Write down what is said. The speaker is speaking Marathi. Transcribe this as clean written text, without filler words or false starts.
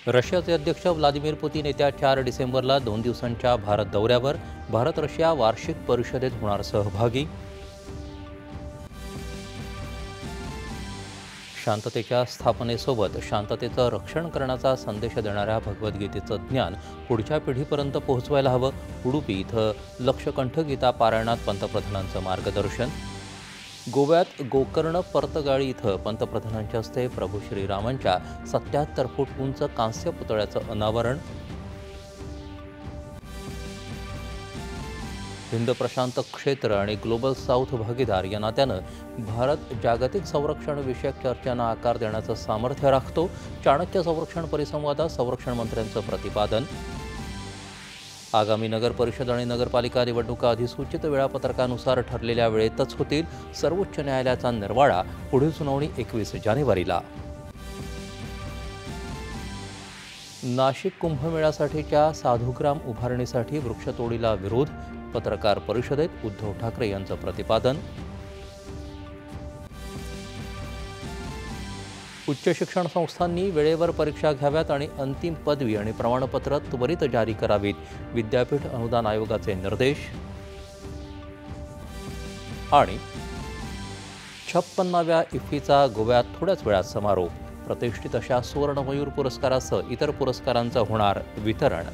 रशियाचे अध्यक्ष व्लादिमीर पुतीन येत्या 4 डिसेंबरला 2 दिवसांच्या भारत दौऱ्यावर. भारत रशिया वार्षिक परिषदेत होणार सहभागी. शांततेच्या स्थापनेसोबत शांततेचं रक्षण करण्याचा संदेश देणाऱ्या भगवद्गीतेचं ज्ञान पुढच्या पिढीपर्यंत पोहोचवायला हवं. उडुपी इथं लक्षकंठ गीता पारायणात पंतप्रधानांचं मार्गदर्शन. गोव्यात गोकर्ण परतगाळी इथं पंतप्रधानांच्या हस्ते प्रभू श्रीरामांच्या 77 फूट उंच कांस्य पुतळ्याचं अनावरण. हिंद प्रशांत क्षेत्र आणि ग्लोबल साऊथ भागीदार या नात्यानं भारत जागतिक संरक्षण विषयक चर्चांना आकार देण्याचं सामर्थ्य राखतो. चाणक्य संरक्षण परिसंवादात संरक्षण मंत्र्यांचं प्रतिपादन. आगामी नगर परिषद आणि नगरपालिका निवडणुका अधिसूचित वेळापत्रकानुसार ठरलेल्या वेळेतच होतील. सर्वोच्च न्यायालयाचा निर्वाळा. पुढील सुनावणी 21 जानेवारीला. नाशिक कुंभमेळ्यासाठीच्या साधुग्राम उभारणीसाठी वृक्षतोडीला विरोध. पत्रकार परिषदेत उद्धव ठाकरे यांचं प्रतिपादन. उच्च शिक्षण संस्थांनी वेळेवर परीक्षा घ्याव्यात आणि अंतिम पदवी आणि प्रमाणपत्र त्वरित जारी करावीत. विद्यापीठ अनुदान आयोगाचे निर्देश. आणि 56व्या इफ्फीचा गोव्यात थोड्याच वेळात समारोप. प्रतिष्ठित अशा सुवर्ण मयूर पुरस्कारासह इतर पुरस्कारांचं होणार वितरण.